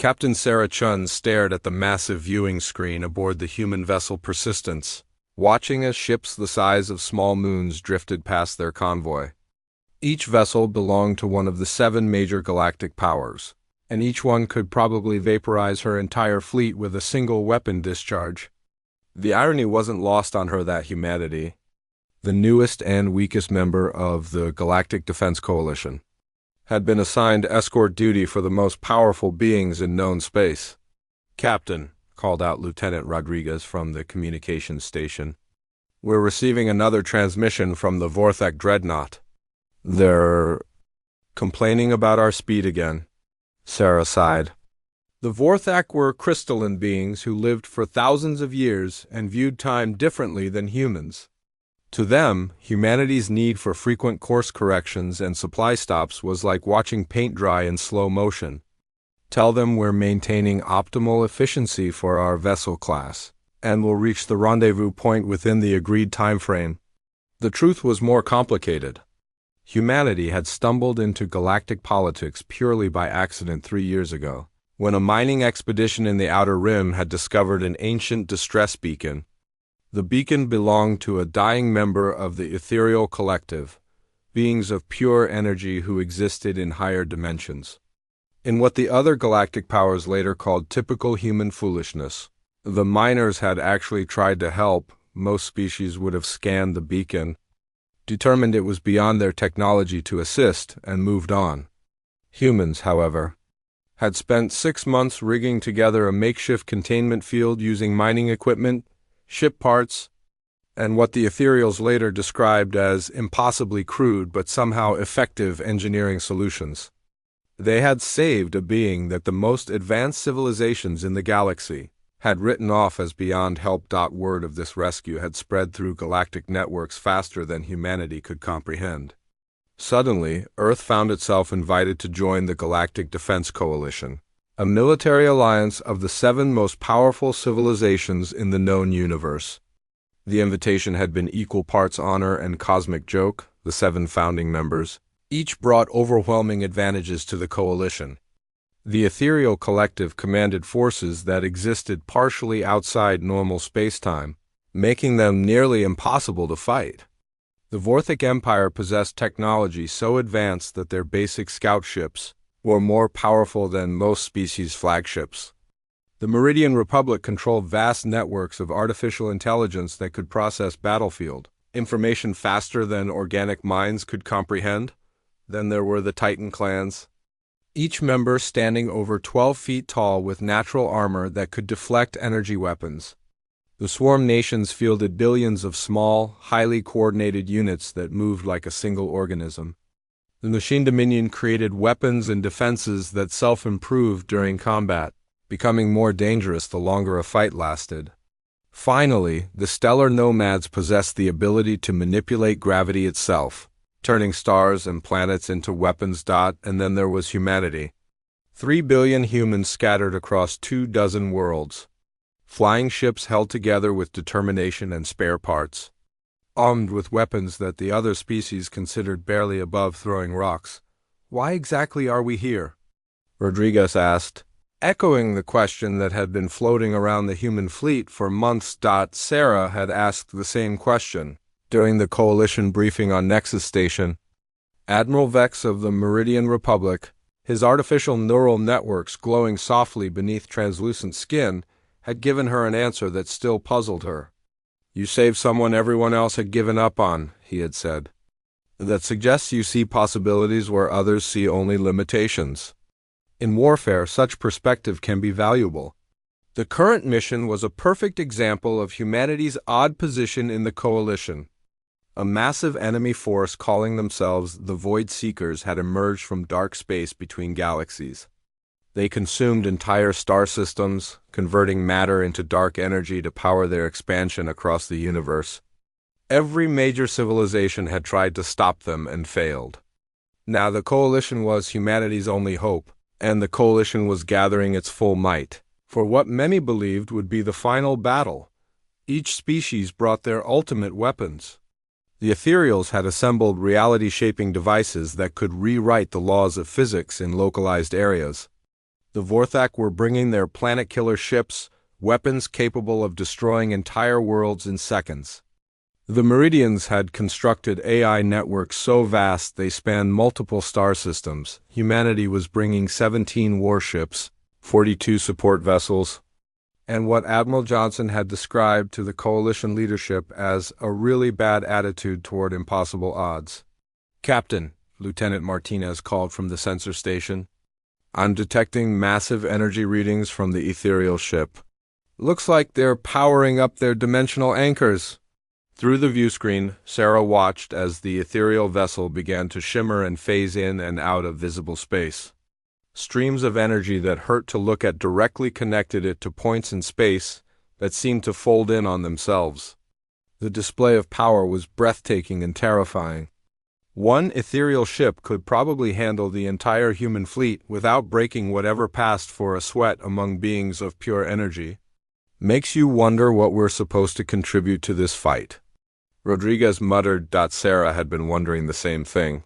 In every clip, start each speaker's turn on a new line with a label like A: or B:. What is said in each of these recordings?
A: Captain Sarah Chun stared at the massive viewing screen aboard the human vessel Persistence, watching as ships the size of small moons drifted past their convoy. Each vessel belonged to one of the 7 major galactic powers, and each one could probably vaporize her entire fleet with a single weapon discharge. The irony wasn't lost on her that humanity, the newest and weakest member of the Galactic Defense Coalition, had been assigned escort duty for the most powerful beings in known space. "Captain," called out Lieutenant Rodriguez from the communications station, "we're receiving another transmission from the Vorthak Dreadnought. They're complaining about our speed again." Sarah sighed. The Vorthak were crystalline beings who lived for thousands of years and viewed time differently than humans. To them, humanity's need for frequent course corrections and supply stops was like watching paint dry in slow motion. "Tell them we're maintaining optimal efficiency for our vessel class, and will reach the rendezvous point within the agreed time frame." The truth was more complicated. Humanity had stumbled into galactic politics purely by accident 3 years ago, when a mining expedition in the Outer Rim had discovered an ancient distress beacon. The beacon belonged to a dying member of the Ethereal Collective, beings of pure energy who existed in higher dimensions. In what the other galactic powers later called typical human foolishness, the miners had actually tried to help. Most species would have scanned the beacon, determined it was beyond their technology to assist, and moved on. Humans, however, had spent 6 months rigging together a makeshift containment field using mining equipment, ship parts, and what the Ethereals later described as impossibly crude but somehow effective engineering solutions. They had saved a being that the most advanced civilizations in the galaxy had written off as beyond help. Word of this rescue had spread through galactic networks faster than humanity could comprehend. Suddenly, Earth found itself invited to join the Galactic Defense Coalition, a military alliance of the 7 most powerful civilizations in the known universe. The invitation had been equal parts honor and cosmic joke. The 7 founding members each brought overwhelming advantages to the coalition. The Ethereal Collective commanded forces that existed partially outside normal spacetime, making them nearly impossible to fight. The Vorthak Empire possessed technology so advanced that their basic scout ships were more powerful than most species' flagships. The Meridian Republic controlled vast networks of artificial intelligence that could process battlefield information faster than organic minds could comprehend. Then there were the Titan clans, each member standing over 12 feet tall with natural armor that could deflect energy weapons. The swarm nations fielded billions of small, highly coordinated units that moved like a single organism. The Machine Dominion created weapons and defenses that self-improved during combat, becoming more dangerous the longer a fight lasted. Finally, the Stellar Nomads possessed the ability to manipulate gravity itself, turning stars and planets into weapons. And then there was humanity. 3 billion humans scattered across 24 worlds. Flying ships held together with determination and spare parts, armed with weapons that the other species considered barely above throwing rocks. "Why exactly are we here?" Rodriguez asked, echoing the question that had been floating around the human fleet for months. Sarah had asked the same question during the Coalition briefing on Nexus Station. Admiral Vex of the Meridian Republic, his artificial neural networks glowing softly beneath translucent skin, had given her an answer that still puzzled her. "You saved someone everyone else had given up on," he had said. "That suggests you see possibilities where others see only limitations. In warfare, such perspective can be valuable." The current mission was a perfect example of humanity's odd position in the coalition. A massive enemy force calling themselves the Void Seekers had emerged from dark space between galaxies. They consumed entire star systems, converting matter into dark energy to power their expansion across the universe. Every major civilization had tried to stop them and failed. Now the coalition was humanity's only hope, and the coalition was gathering its full might for what many believed would be the final battle. Each species brought their ultimate weapons. The Ethereals had assembled reality-shaping devices that could rewrite the laws of physics in localized areas. The Vorthak were bringing their planet-killer ships, weapons capable of destroying entire worlds in seconds. The Meridians had constructed AI networks so vast they spanned multiple star systems. Humanity was bringing 17 warships, 42 support vessels, and what Admiral Johnson had described to the coalition leadership as a really bad attitude toward impossible odds. "Captain," Lieutenant Martinez called from the sensor station, "I'm detecting massive energy readings from the ethereal ship. Looks like they're powering up their dimensional anchors." Through the view screen, Sarah watched as the ethereal vessel began to shimmer and phase in and out of visible space. Streams of energy that hurt to look at directly connected it to points in space that seemed to fold in on themselves. The display of power was breathtaking and terrifying. One ethereal ship could probably handle the entire human fleet without breaking whatever passed for a sweat among beings of pure energy. "Makes you wonder what we're supposed to contribute to this fight," Rodriguez muttered. Sarah had been wondering the same thing.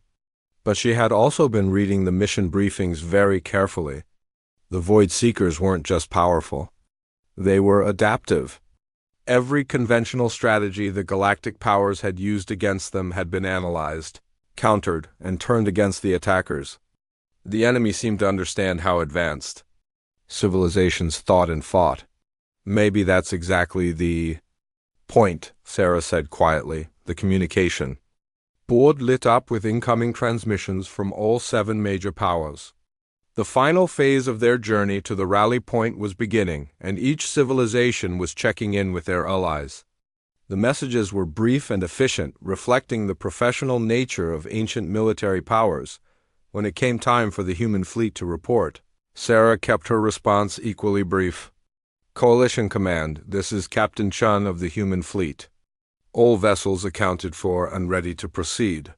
A: But she had also been reading the mission briefings very carefully. The Void Seekers weren't just powerful. They were adaptive. Every conventional strategy the galactic powers had used against them had been analyzed, countered, and turned against the attackers. The enemy seemed to understand how advanced civilizations thought and fought. "Maybe that's exactly the point," Sarah said quietly. The communication board lit up with incoming transmissions from all 7 major powers. The final phase of their journey to the rally point was beginning, and each civilization was checking in with their allies. The messages were brief and efficient, reflecting the professional nature of ancient military powers. When it came time for the human fleet to report, Sarah kept her response equally brief. "Coalition Command, this is Captain Chun of the human fleet. All vessels accounted for and ready to proceed."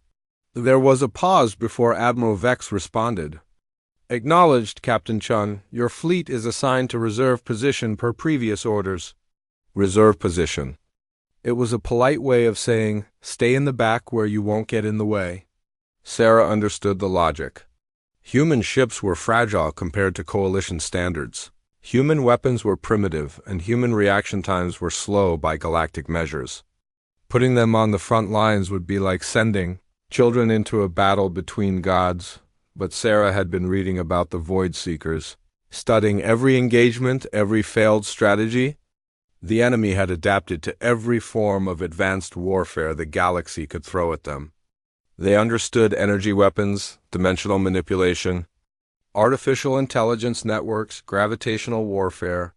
A: There was a pause before Admiral Vex responded. "Acknowledged, Captain Chun. Your fleet is assigned to reserve position per previous orders." Reserve position. It was a polite way of saying, stay in the back where you won't get in the way. Sarah understood the logic. Human ships were fragile compared to coalition standards. Human weapons were primitive, and human reaction times were slow by galactic measures. Putting them on the front lines would be like sending children into a battle between gods, but Sarah had been reading about the Void Seekers, studying every engagement, every failed strategy. The enemy had adapted to every form of advanced warfare the galaxy could throw at them. They understood energy weapons, dimensional manipulation, artificial intelligence networks, gravitational warfare,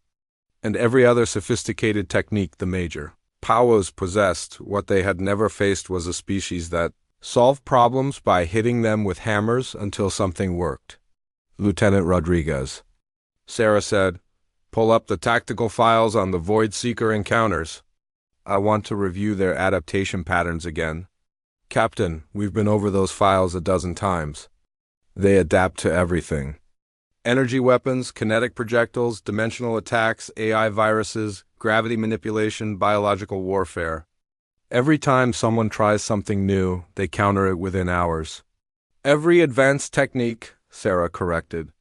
A: and every other sophisticated technique the major powers possessed. What they had never faced was a species that solved problems by hitting them with hammers until something worked. "Lieutenant Rodriguez," Sarah said, "pull up the tactical files on the Void Seeker encounters. I want to review their adaptation patterns again." "Captain, we've been over those files a dozen times. They adapt to everything. Energy weapons, kinetic projectiles, dimensional attacks, AI viruses, gravity manipulation, biological warfare. Every time someone tries something new, they counter it within hours." "Every advanced technique," Sarah corrected.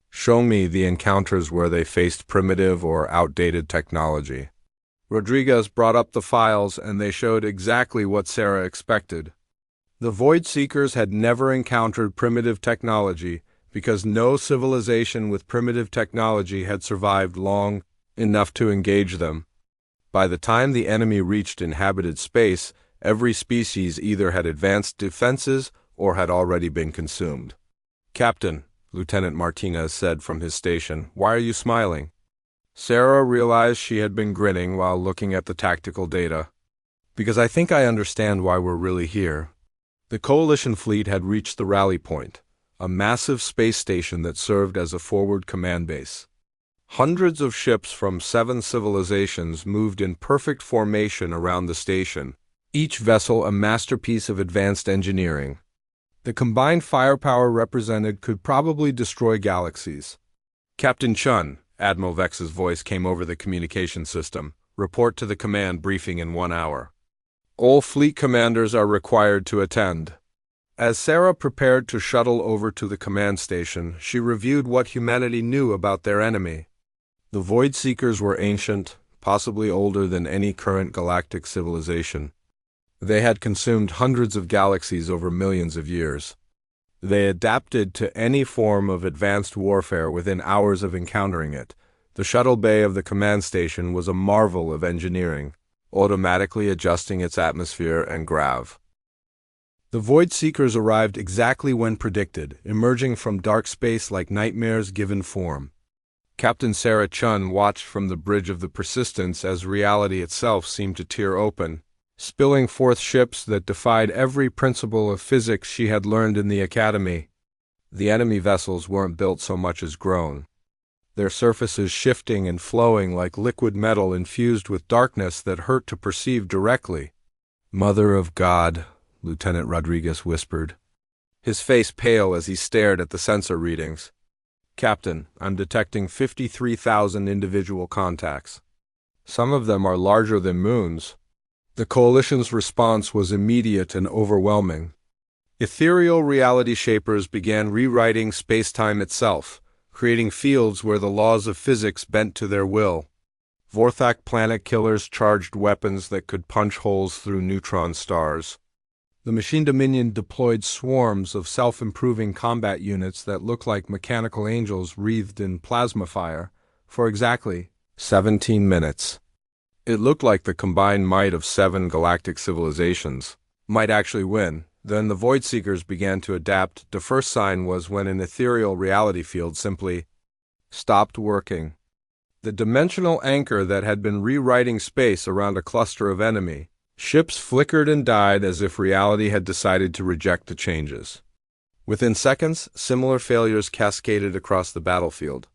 A: "Show me the encounters where they faced primitive or outdated technology." Rodriguez brought up the files, and they showed exactly what Sarah expected. The Void Seekers had never encountered primitive technology because no civilization with primitive technology had survived long enough to engage them. By the time the enemy reached inhabited space, every species either had advanced defenses or had already been consumed. "Captain," Lieutenant Martinez said from his station, "why are you smiling?" Sarah realized she had been grinning while looking at the tactical data. "Because I think I understand why we're really here." The Coalition fleet had reached the rally point, a massive space station that served as a forward command base. Hundreds of ships from 7 civilizations moved in perfect formation around the station, each vessel a masterpiece of advanced engineering. The combined firepower represented could probably destroy galaxies. "Captain Chun," Admiral Vex's voice came over the communication system, "report to the command briefing in 1 hour. All fleet commanders are required to attend." As Sarah prepared to shuttle over to the command station, she reviewed what humanity knew about their enemy. The Void Seekers were ancient, possibly older than any current galactic civilization. They had consumed hundreds of galaxies over millions of years. They adapted to any form of advanced warfare within hours of encountering it. The shuttle bay of the command station was a marvel of engineering, automatically adjusting its atmosphere and grav. The Void Seekers arrived exactly when predicted, emerging from dark space like nightmares given form. Captain Sarah Chun watched from the bridge of the Persistence as reality itself seemed to tear open, spilling forth ships that defied every principle of physics she had learned in the academy. The enemy vessels weren't built so much as grown, their surfaces shifting and flowing like liquid metal infused with darkness that hurt to perceive directly. "Mother of God," Lieutenant Rodriguez whispered, his face pale as he stared at the sensor readings. "Captain, I'm detecting 53,000 individual contacts. Some of them are larger than moons." The Coalition's response was immediate and overwhelming. Ethereal reality shapers began rewriting space-time itself, creating fields where the laws of physics bent to their will. Vorthak planet killers charged weapons that could punch holes through neutron stars. The Machine Dominion deployed swarms of self-improving combat units that looked like mechanical angels wreathed in plasma fire for exactly 17 minutes. It looked like the combined might of 7 galactic civilizations might actually win. Then the Void Seekers began to adapt. The first sign was when an ethereal reality field simply stopped working. The dimensional anchor that had been rewriting space around a cluster of enemy ships flickered and died as if reality had decided to reject the changes. Within seconds, similar failures cascaded across the battlefield.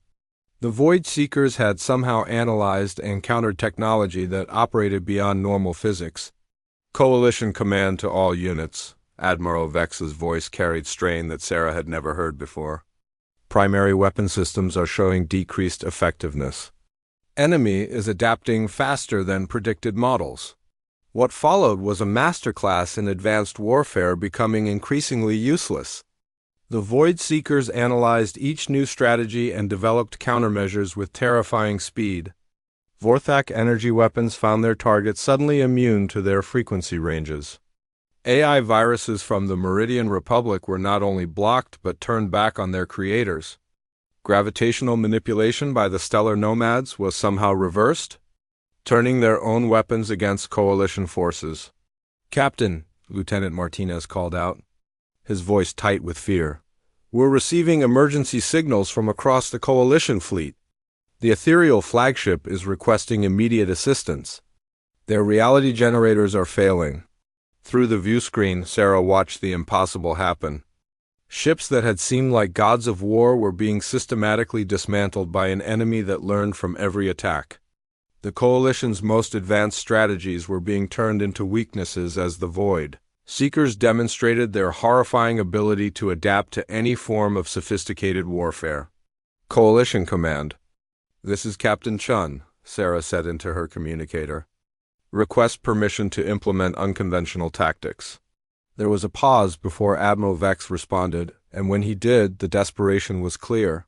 A: The Void Seekers had somehow analyzed and countered technology that operated beyond normal physics. "Coalition command to all units." Admiral Vex's voice carried strain that Sarah had never heard before. "Primary weapon systems are showing decreased effectiveness. Enemy is adapting faster than predicted models." What followed was a masterclass in advanced warfare becoming increasingly useless. The Void Seekers analyzed each new strategy and developed countermeasures with terrifying speed. Vorthak energy weapons found their targets suddenly immune to their frequency ranges. AI viruses from the Meridian Republic were not only blocked but turned back on their creators. Gravitational manipulation by the stellar nomads was somehow reversed, turning their own weapons against Coalition forces. "Captain," Lieutenant Martinez called out, his voice tight with fear, "we're receiving emergency signals from across the Coalition fleet. The ethereal flagship is requesting immediate assistance. Their reality generators are failing." Through the view screen, Sarah watched the impossible happen. Ships that had seemed like gods of war were being systematically dismantled by an enemy that learned from every attack. The Coalition's most advanced strategies were being turned into weaknesses as the Void Seekers demonstrated their horrifying ability to adapt to any form of sophisticated warfare. "Coalition Command. This is Captain Chun," Sarah said into her communicator. "Request permission to implement unconventional tactics." There was a pause before Admiral Vex responded, and when he did, the desperation was clear.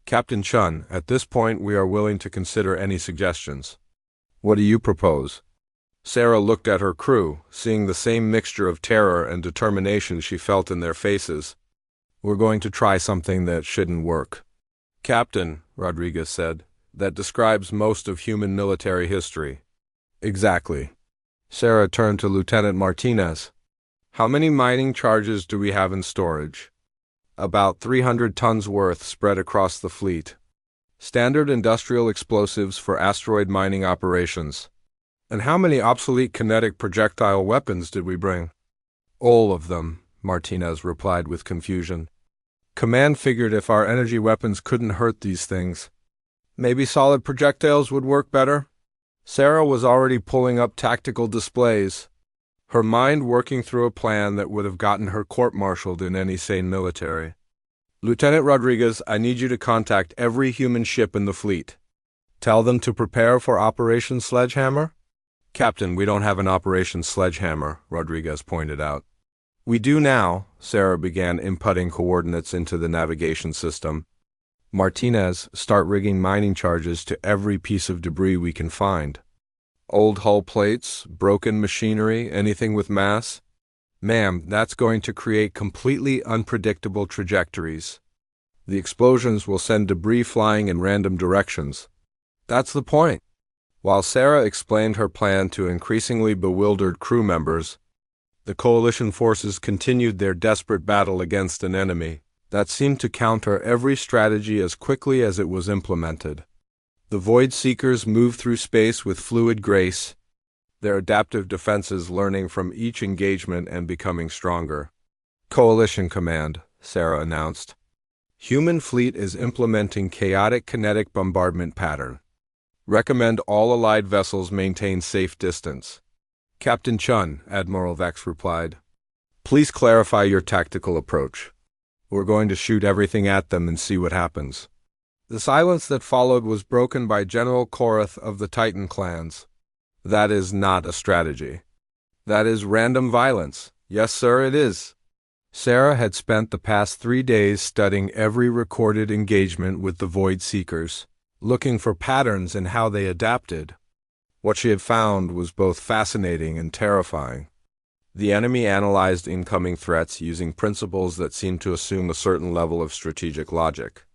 A: "Captain Chun, at this point we are willing to consider any suggestions. What do you propose?" Sarah looked at her crew, seeing the same mixture of terror and determination she felt in their faces. "We're going to try something that shouldn't work." "Captain," Rodriguez said, "that describes most of human military history." "Exactly." Sarah turned to Lieutenant Martinez. "How many mining charges do we have in storage?" "About 300 tons worth spread across the fleet. Standard industrial explosives for asteroid mining operations." "And how many obsolete kinetic projectile weapons did we bring?" "All of them," Martinez replied with confusion. "Command figured if our energy weapons couldn't hurt these things, maybe solid projectiles would work better." Sarah was already pulling up tactical displays, her mind working through a plan that would have gotten her court-martialed in any sane military. "Lieutenant Rodriguez, I need you to contact every human ship in the fleet. Tell them to prepare for Operation Sledgehammer?" "Captain, we don't have an Operation Sledgehammer," Rodriguez pointed out. "We do now," Sarah began inputting coordinates into the navigation system. Martinez, start rigging mining charges to every piece of debris we can find. Old hull plates, broken machinery, anything with mass? Ma'am, that's going to create completely unpredictable trajectories. The explosions will send debris flying in random directions. That's the point. While Sarah explained her plan to increasingly bewildered crew members, the coalition forces continued their desperate battle against an enemy that seemed to counter every strategy as quickly as it was implemented. The Void Seekers moved through space with fluid grace, their adaptive defenses learning from each engagement and becoming stronger. Coalition Command, Sarah announced. Human fleet is implementing chaotic kinetic bombardment pattern. Recommend all allied vessels maintain safe distance. Captain Chun, Admiral Vex replied. Please clarify your tactical approach. We're going to shoot everything at them and see what happens. The silence that followed was broken by General Korath of the Titan clans. That is not a strategy. That is random violence. Yes, sir, it is. Sarah had spent the past 3 days studying every recorded engagement with the Void Seekers, looking for patterns in how they adapted. What she had found was both fascinating and terrifying. The enemy analyzed incoming threats using principles that seemed to assume a certain level of strategic logic.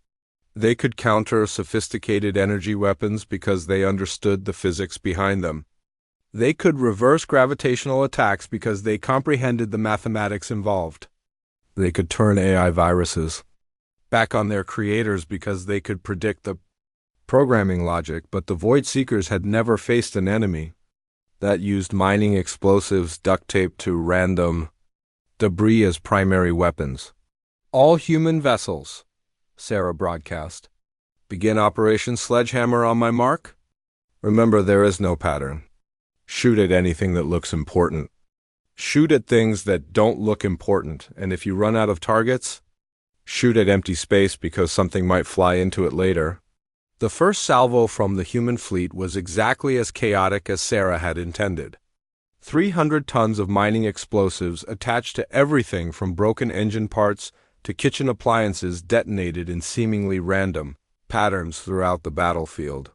A: They could counter sophisticated energy weapons because they understood the physics behind them. They could reverse gravitational attacks because they comprehended the mathematics involved. They could turn AI viruses back on their creators because they could predict the programming logic, but the Void Seekers had never faced an enemy that used mining explosives duct taped to random debris as primary weapons. All human vessels, Sarah broadcast. Begin Operation Sledgehammer on my mark. Remember, there is no pattern. Shoot at anything that looks important. Shoot at things that don't look important, and if you run out of targets, shoot at empty space because something might fly into it later. The first salvo from the human fleet was exactly as chaotic as Sarah had intended. 300 tons of mining explosives attached to everything from broken engine parts to kitchen appliances detonated in seemingly random patterns throughout the battlefield.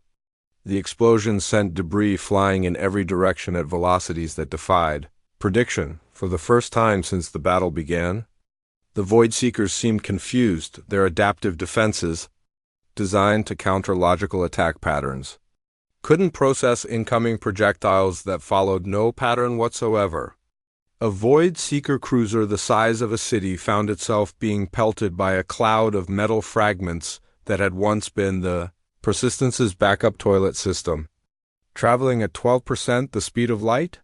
A: The explosions sent debris flying in every direction at velocities that defied prediction. For the first time since the battle began, the Void Seekers seemed confused, their adaptive defenses, designed to counter logical attack patterns, couldn't process incoming projectiles that followed no pattern whatsoever. A Void Seeker cruiser the size of a city found itself being pelted by a cloud of metal fragments that had once been the Persistence's backup toilet system. Traveling at 12% the speed of light?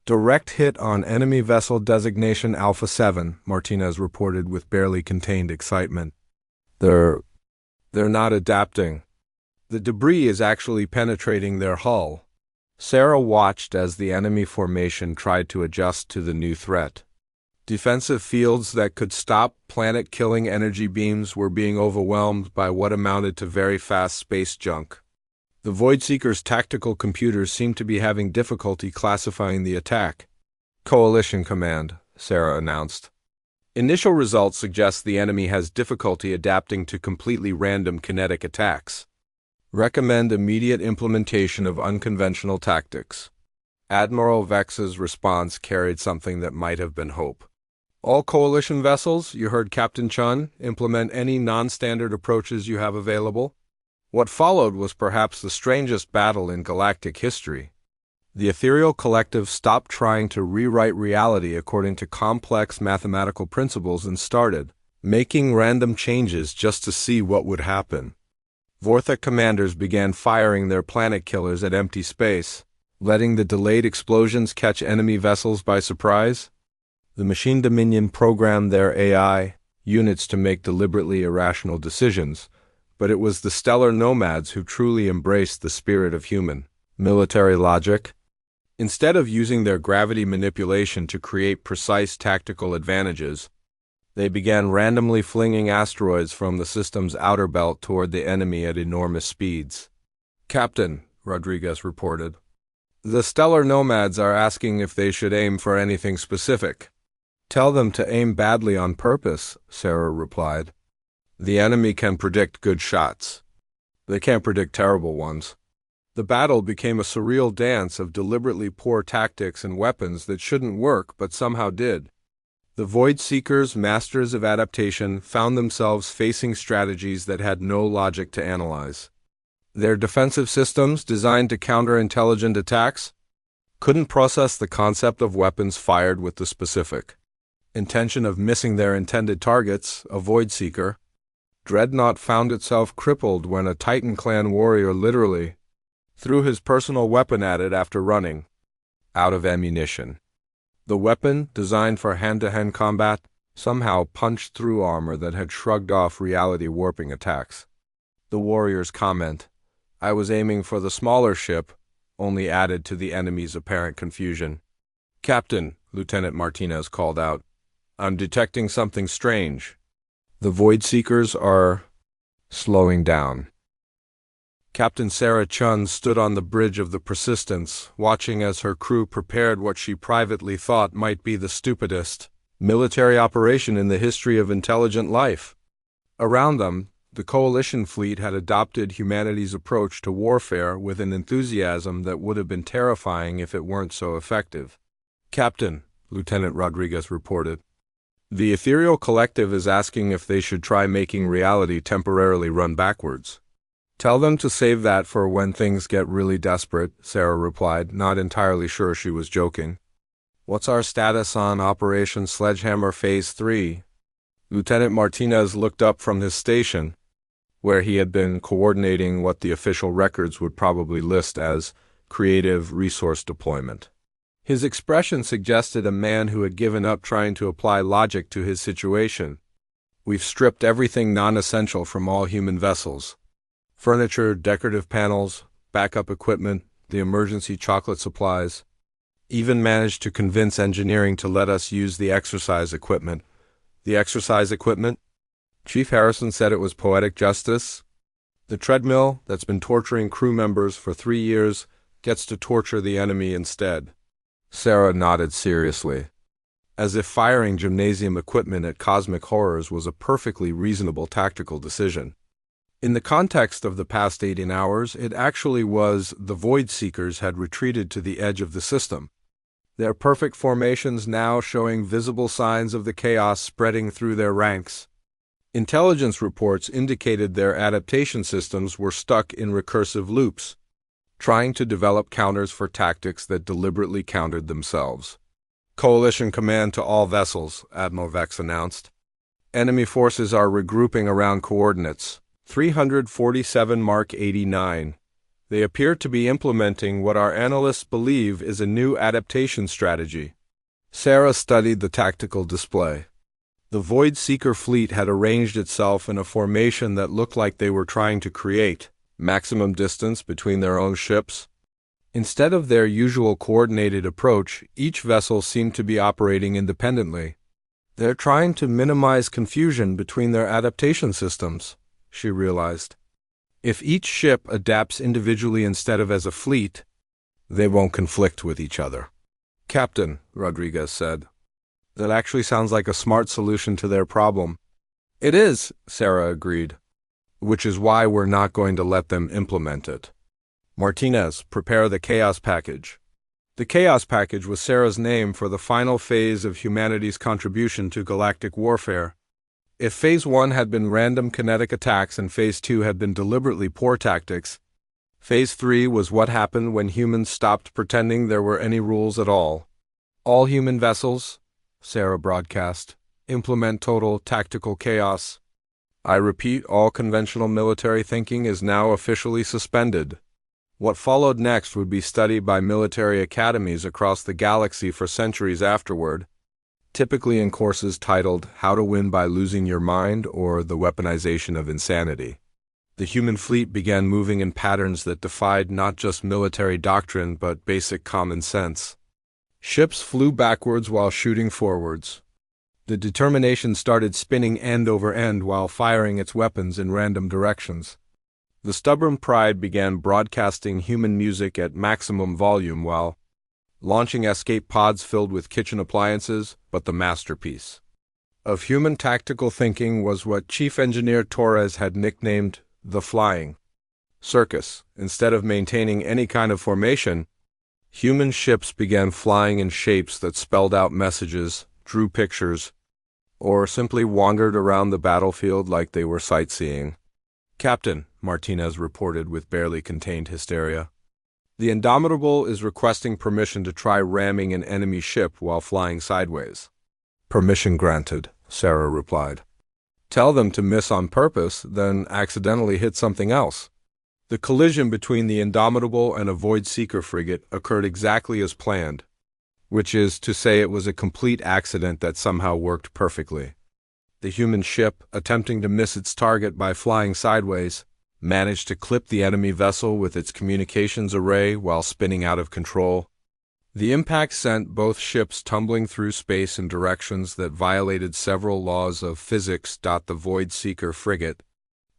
A: Direct hit on enemy vessel designation Alpha 7, Martinez reported with barely contained excitement. They're not adapting. The debris is actually penetrating their hull. Sarah watched as the enemy formation tried to adjust to the new threat. Defensive fields that could stop planet-killing energy beams were being overwhelmed by what amounted to very fast space junk. The Void Seekers' tactical computers seemed to be having difficulty classifying the attack. Coalition Command, Sarah announced. Initial results suggest the enemy has difficulty adapting to completely random kinetic attacks. Recommend immediate implementation of unconventional tactics. Admiral Vex's response carried something that might have been hope. All coalition vessels, you heard Captain Chun, implement any non-standard approaches you have available. What followed was perhaps the strangest battle in galactic history. The ethereal collective stopped trying to rewrite reality according to complex mathematical principles and started making random changes just to see what would happen. Vortec commanders began firing their planet killers at empty space, letting the delayed explosions catch enemy vessels by surprise. The Machine Dominion programmed their AI units to make deliberately irrational decisions, but it was the stellar nomads who truly embraced the spirit of human military logic. Instead of using their gravity manipulation to create precise tactical advantages, they began randomly flinging asteroids from the system's outer belt toward the enemy at enormous speeds. Captain, Rodriguez reported, the stellar nomads are asking if they should aim for anything specific. Tell them to aim badly on purpose, Sarah replied. The enemy can predict good shots. They can't predict terrible ones. The battle became a surreal dance of deliberately poor tactics and weapons that shouldn't work but somehow did. The Void Seekers, masters of adaptation, found themselves facing strategies that had no logic to analyze. Their defensive systems, designed to counter intelligent attacks, couldn't process the concept of weapons fired with the specific intention of missing their intended targets, a Void Seeker. Dreadnought found itself crippled when a Titan clan warrior literally threw his personal weapon at it after running out of ammunition. The weapon, designed for hand-to-hand combat, somehow punched through armor that had shrugged off reality-warping attacks. The warrior's comment, "I was aiming for the smaller ship," only added to the enemy's apparent confusion. "Captain," Lieutenant Martinez called out, "I'm detecting something strange. The Void Seekers are slowing down." Captain Sarah Chun stood on the bridge of the Persistence, watching as her crew prepared what she privately thought might be the stupidest military operation in the history of intelligent life. Around them, the Coalition fleet had adopted humanity's approach to warfare with an enthusiasm that would have been terrifying if it weren't so effective. "Captain," Lieutenant Rodriguez reported, "the Ethereal Collective is asking if they should try making reality temporarily run backwards." "Tell them to save that for when things get really desperate," Sarah replied, not entirely sure she was joking. "What's our status on Operation Sledgehammer Phase 3? Lieutenant Martinez looked up from his station, where he had been coordinating what the official records would probably list as creative resource deployment. His expression suggested a man who had given up trying to apply logic to his situation. "We've stripped everything non-essential from all human vessels. Furniture, decorative panels, backup equipment, the emergency chocolate supplies. Even managed to convince engineering to let us use the exercise equipment." "The exercise equipment?" Chief Harrison said it was poetic justice. "The treadmill that's been torturing crew members for 3 years gets to torture the enemy instead." Sarah nodded seriously, as if firing gymnasium equipment at cosmic horrors was a perfectly reasonable tactical decision. In the context of the past 18 hours, it actually was the Void Seekers had retreated to the edge of the system, their perfect formations now showing visible signs of the chaos spreading through their ranks. Intelligence reports indicated their adaptation systems were stuck in recursive loops, trying to develop counters for tactics that deliberately countered themselves. "Coalition command to all vessels," Admiral Vex announced. "Enemy forces are regrouping around coordinates 347 Mark 89. They appear to be implementing what our analysts believe is a new adaptation strategy." Sarah studied the tactical display. The Void Seeker fleet had arranged itself in a formation that looked like they were trying to create maximum distance between their own ships. Instead of their usual coordinated approach, each vessel seemed to be operating independently. "They're trying to minimize confusion between their adaptation systems," she realized. "If each ship adapts individually instead of as a fleet, they won't conflict with each other." "Captain," Rodriguez said, "that actually sounds like a smart solution to their problem." "It is," Sarah agreed, "which is why we're not going to let them implement it. Martinez, prepare the Chaos Package." The Chaos Package was Sarah's name for the final phase of humanity's contribution to galactic warfare. If Phase 1 had been random kinetic attacks and Phase 2 had been deliberately poor tactics, Phase 3 was what happened when humans stopped pretending there were any rules at all. "All human vessels," Sarah broadcast, "implement total tactical chaos. I repeat, all conventional military thinking is now officially suspended." What followed next would be studied by military academies across the galaxy for centuries afterward, typically in courses titled How to Win by Losing Your Mind or The Weaponization of Insanity. The human fleet began moving in patterns that defied not just military doctrine but basic common sense. Ships flew backwards while shooting forwards. The Determination started spinning end over end while firing its weapons in random directions. The Stubborn Pride began broadcasting human music at maximum volume while launching escape pods filled with kitchen appliances, but the masterpiece of human tactical thinking was what Chief Engineer Torres had nicknamed the flying circus. Instead of maintaining any kind of formation, human ships began flying in shapes that spelled out messages, drew pictures, or simply wandered around the battlefield like they were sightseeing. "Captain," Martinez reported with barely contained hysteria, "the Indomitable is requesting permission to try ramming an enemy ship while flying sideways." "Permission granted," Sarah replied. "Tell them to miss on purpose, then accidentally hit something else." The collision between the Indomitable and a Void Seeker frigate occurred exactly as planned, which is to say it was a complete accident that somehow worked perfectly. The human ship, attempting to miss its target by flying sideways, managed to clip the enemy vessel with its communications array while spinning out of control. The impact sent both ships tumbling through space in directions that violated several laws of physics. The Void Seeker frigate,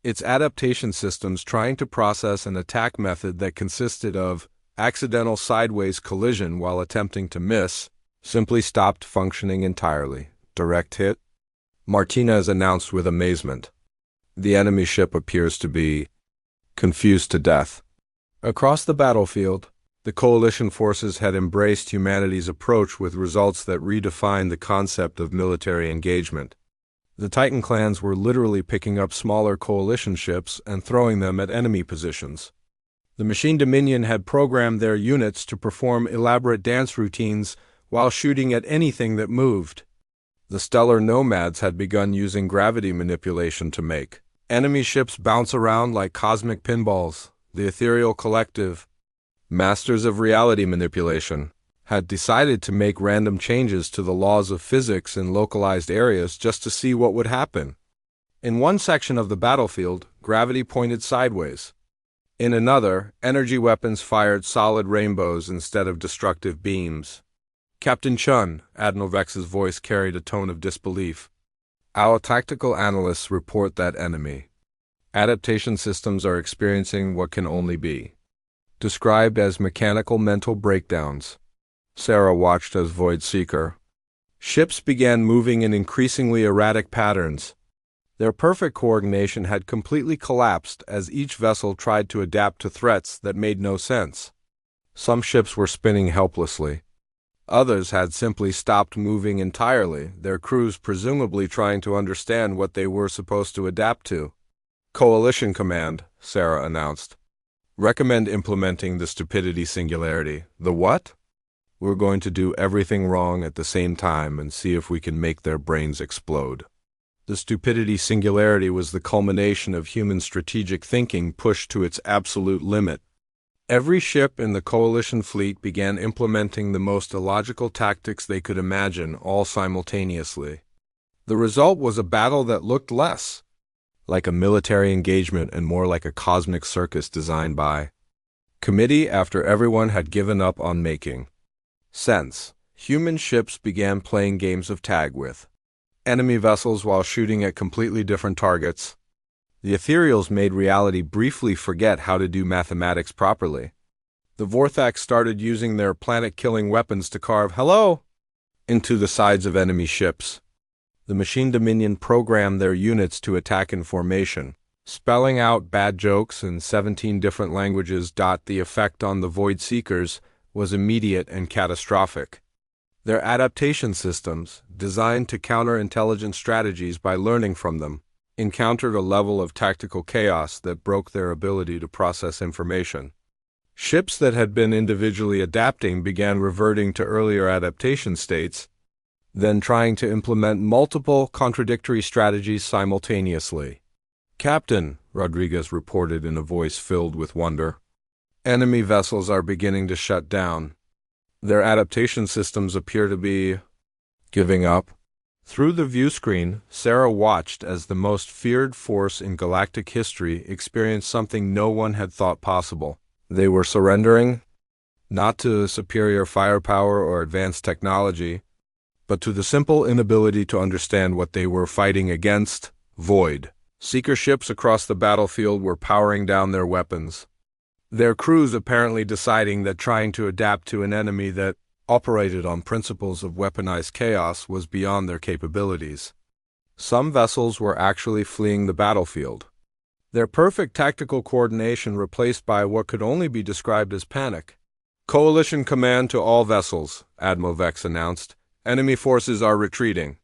A: its adaptation systems trying to process an attack method that consisted of accidental sideways collision while attempting to miss, simply stopped functioning entirely. "Direct hit?" Martinez announced with amazement. "The enemy ship appears to be confused to death." Across the battlefield, the coalition forces had embraced humanity's approach with results that redefined the concept of military engagement. The Titan clans were literally picking up smaller coalition ships and throwing them at enemy positions. The Machine Dominion had programmed their units to perform elaborate dance routines while shooting at anything that moved. The Stellar Nomads had begun using gravity manipulation to make enemy ships bounce around like cosmic pinballs. The Ethereal Collective, masters of reality manipulation, had decided to make random changes to the laws of physics in localized areas just to see what would happen. In one section of the battlefield, gravity pointed sideways. In another, energy weapons fired solid rainbows instead of destructive beams. "Captain Chun," Admiral Vex's voice carried a tone of disbelief, "our tactical analysts report that enemy adaptation systems are experiencing what can only be described as mechanical mental breakdowns." Sarah watched as Void Seeker ships began moving in increasingly erratic patterns. Their perfect coordination had completely collapsed as each vessel tried to adapt to threats that made no sense. Some ships were spinning helplessly. Others had simply stopped moving entirely, their crews presumably trying to understand what they were supposed to adapt to. "Coalition Command," Sarah announced, "recommend implementing the stupidity singularity." "The what?" "We're going to do everything wrong at the same time and see if we can make their brains explode." The stupidity singularity was the culmination of human strategic thinking pushed to its absolute limit. Every ship in the coalition fleet began implementing the most illogical tactics they could imagine, all simultaneously. The result was a battle that looked less like a military engagement and more like a cosmic circus designed by committee after everyone had given up on making sense. Human ships began playing games of tag with enemy vessels while shooting at completely different targets. The ethereals made reality briefly forget how to do mathematics properly. The Vorthax started using their planet-killing weapons to carve "hello" into the sides of enemy ships. The Machine Dominion programmed their units to attack in formation, spelling out bad jokes in 17 different languages. The effect on the Void Seekers was immediate and catastrophic. Their adaptation systems, designed to counter intelligent strategies by learning from them, encountered a level of tactical chaos that broke their ability to process information. Ships that had been individually adapting began reverting to earlier adaptation states, then trying to implement multiple contradictory strategies simultaneously. "Captain," Rodriguez reported in a voice filled with wonder, "enemy vessels are beginning to shut down. Their adaptation systems appear to be giving up." Through the view screen, Sarah watched as the most feared force in galactic history experienced something no one had thought possible. They were surrendering, not to superior firepower or advanced technology, but to the simple inability to understand what they were fighting against: Void. Seeker ships across the battlefield were powering down their weapons, their crews apparently deciding that trying to adapt to an enemy that operated on principles of weaponized chaos was beyond their capabilities. Some vessels were actually fleeing the battlefield, their perfect tactical coordination replaced by what could only be described as panic. "Coalition command to all vessels," Admiral Vex announced. "Enemy forces are retreating.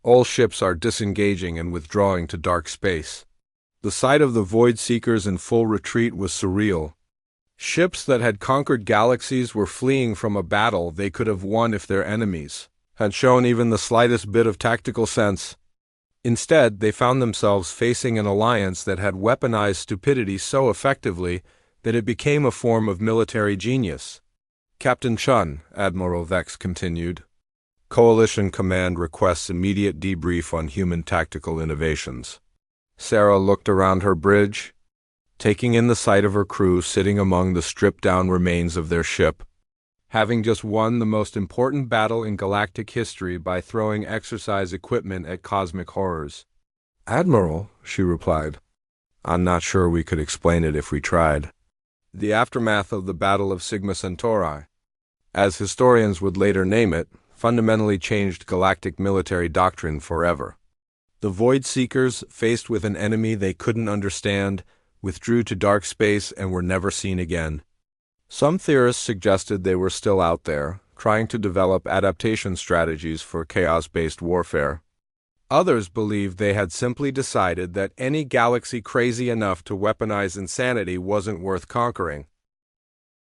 A: All ships are disengaging and withdrawing to dark space." The sight of the Void Seekers in full retreat was surreal. Ships that had conquered galaxies were fleeing from a battle they could have won if their enemies had shown even the slightest bit of tactical sense. Instead, they found themselves facing an alliance that had weaponized stupidity so effectively that it became a form of military genius. "Captain Chun," Admiral Vex continued, "Coalition Command requests immediate debrief on human tactical innovations." Sarah looked around her bridge, taking in the sight of her crew sitting among the stripped-down remains of their ship, having just won the most important battle in galactic history by throwing exercise equipment at cosmic horrors. "Admiral," she replied, "I'm not sure we could explain it if we tried." The aftermath of the Battle of Sigma Centauri, as historians would later name it, fundamentally changed galactic military doctrine forever. The Void Seekers, faced with an enemy they couldn't understand, withdrew to dark space and were never seen again. Some theorists suggested they were still out there, trying to develop adaptation strategies for chaos-based warfare. Others believed they had simply decided that any galaxy crazy enough to weaponize insanity wasn't worth conquering.